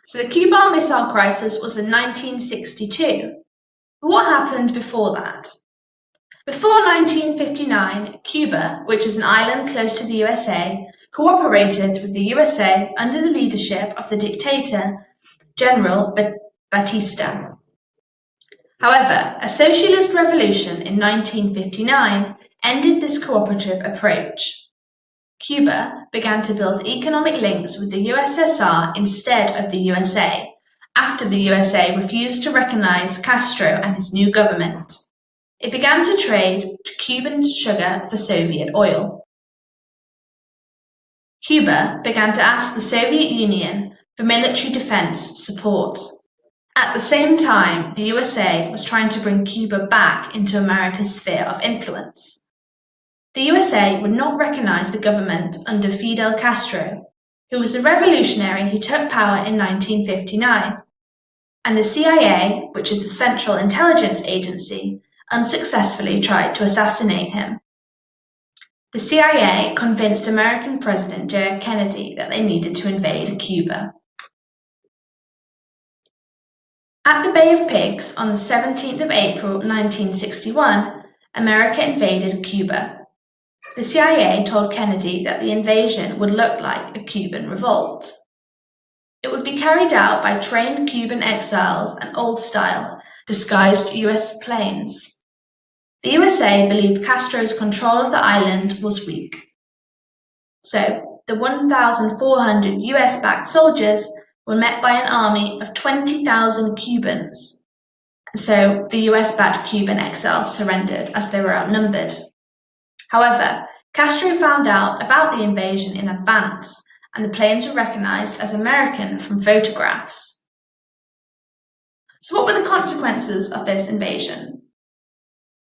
So the Cuban Missile Crisis was in 1962. But what happened before that? Before 1959, Cuba, which is an island close to the USA, cooperated with the USA under the leadership of the dictator, General Batista. However, a socialist revolution in 1959 ended this cooperative approach. Cuba began to build economic links with the USSR instead of the USA, after the USA refused to recognize Castro and his new government. It began to trade Cuban sugar for Soviet oil. Cuba began to ask the Soviet Union for military defense support. At the same time, the USA was trying to bring Cuba back into America's sphere of influence. The USA would not recognize the government under Fidel Castro, who was the revolutionary who took power in 1959, and the CIA, which is the Central Intelligence Agency, unsuccessfully tried to assassinate him. The CIA convinced American President J.F. Kennedy that they needed to invade Cuba. At the Bay of Pigs on the 17th of April 1961, America invaded Cuba. The CIA told Kennedy that the invasion would look like a Cuban revolt. It would be carried out by trained Cuban exiles and old-style, disguised US planes. The USA believed Castro's control of the island was weak. So, the 1,400 US-backed soldiers were met by an army of 20,000 Cubans. So, the US-backed Cuban exiles surrendered as they were outnumbered. However, Castro found out about the invasion in advance, and the planes were recognized as American from photographs. So what were the consequences of this invasion?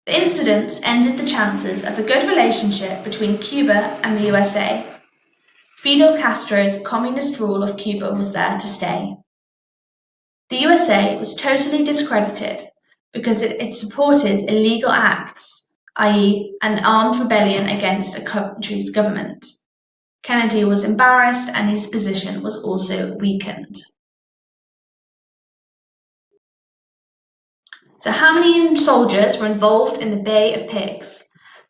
The incidents ended the chances of a good relationship between Cuba and the USA. Fidel Castro's communist rule of Cuba was there to stay. The USA was totally discredited because it supported illegal acts, i.e., an armed rebellion against a country's government. Kennedy was embarrassed and his position was also weakened. So how many soldiers were involved in the Bay of Pigs?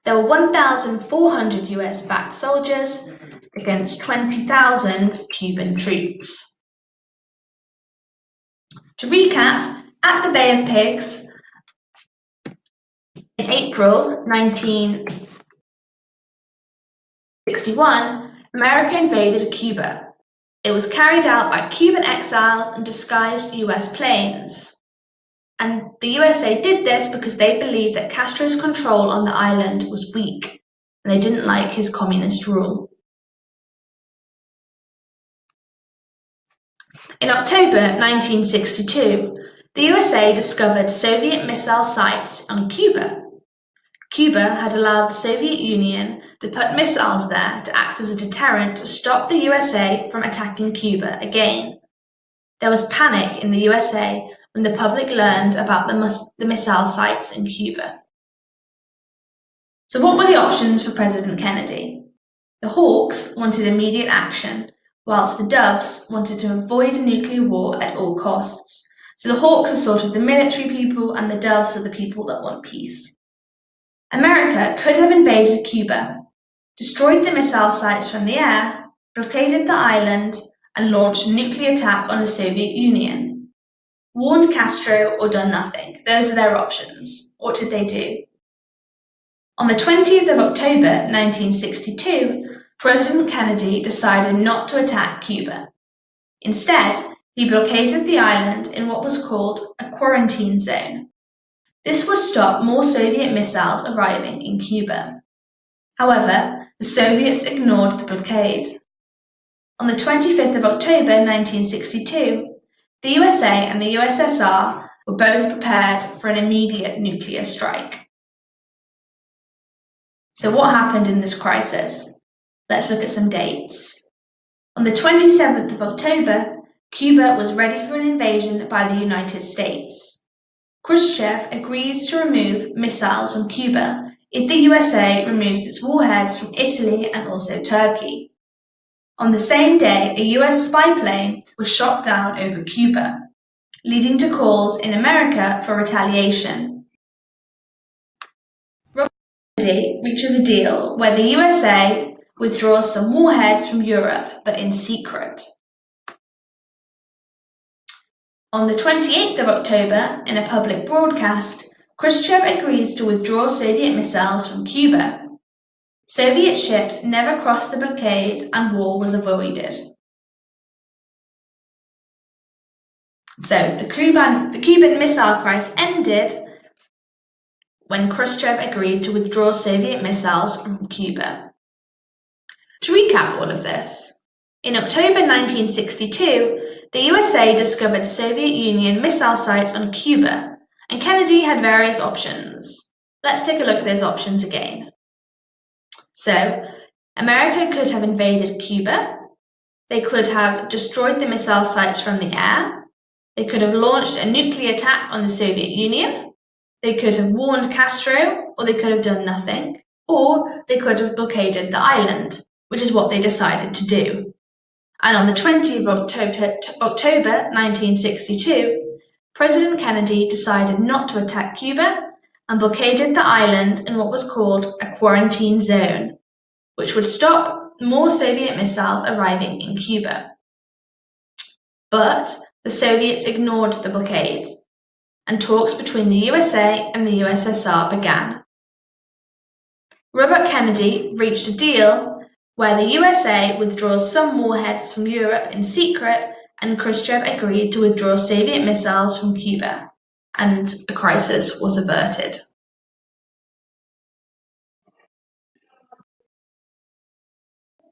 There were 1,400 US-backed soldiers against 20,000 Cuban troops. To recap, at the Bay of Pigs, in April 1961, America invaded Cuba. It was carried out by Cuban exiles and disguised US planes. And the USA did this because they believed that Castro's control on the island was weak, and they didn't like his communist rule. In October 1962, the USA discovered Soviet missile sites on Cuba. Cuba had allowed the Soviet Union to put missiles there to act as a deterrent to stop the USA from attacking Cuba again. There was panic in the USA when the public learned about the missile sites in Cuba. So what were the options for President Kennedy? The Hawks wanted immediate action, whilst the Doves wanted to avoid a nuclear war at all costs. So the Hawks are sort of the military people and the Doves are the people that want peace. America could have invaded Cuba, destroyed the missile sites from the air, blockaded the island, and launched a nuclear attack on the Soviet Union. Warned Castro or done nothing. Those are their options. What did they do? On the 20th of October 1962, President Kennedy decided not to attack Cuba. Instead, he blockaded the island in what was called a quarantine zone. This would stop more Soviet missiles arriving in Cuba. However, the Soviets ignored the blockade. On the 25th of October 1962, the USA and the USSR were both prepared for an immediate nuclear strike. So what happened in this crisis? Let's look at some dates. On the 27th of October, Cuba was ready for an invasion by the United States. Khrushchev agrees to remove missiles from Cuba if the USA removes its warheads from Italy and also Turkey. On the same day, a US spy plane was shot down over Cuba, leading to calls in America for retaliation. Robert Kennedy reaches a deal where the USA withdraws some warheads from Europe, but in secret. On the 28th of October, in a public broadcast, Khrushchev agrees to withdraw Soviet missiles from Cuba. Soviet ships never crossed the blockade and war was avoided. So the Cuban Missile Crisis ended when Khrushchev agreed to withdraw Soviet missiles from Cuba. To recap all of this, in October 1962, the USA discovered Soviet Union missile sites on Cuba, and Kennedy had various options. Let's take a look at those options again. So, America could have invaded Cuba, they could have destroyed the missile sites from the air, they could have launched a nuclear attack on the Soviet Union, they could have warned Castro, or they could have done nothing, or they could have blockaded the island, which is what they decided to do. And on the 20th of October 1962, President Kennedy decided not to attack Cuba and blockaded the island in what was called a quarantine zone, which would stop more Soviet missiles arriving in Cuba. But the Soviets ignored the blockade, and talks between the USA and the USSR began. Robert Kennedy reached a deal where the USA withdraws some warheads from Europe in secret, and Khrushchev agreed to withdraw Soviet missiles from Cuba, and a crisis was averted.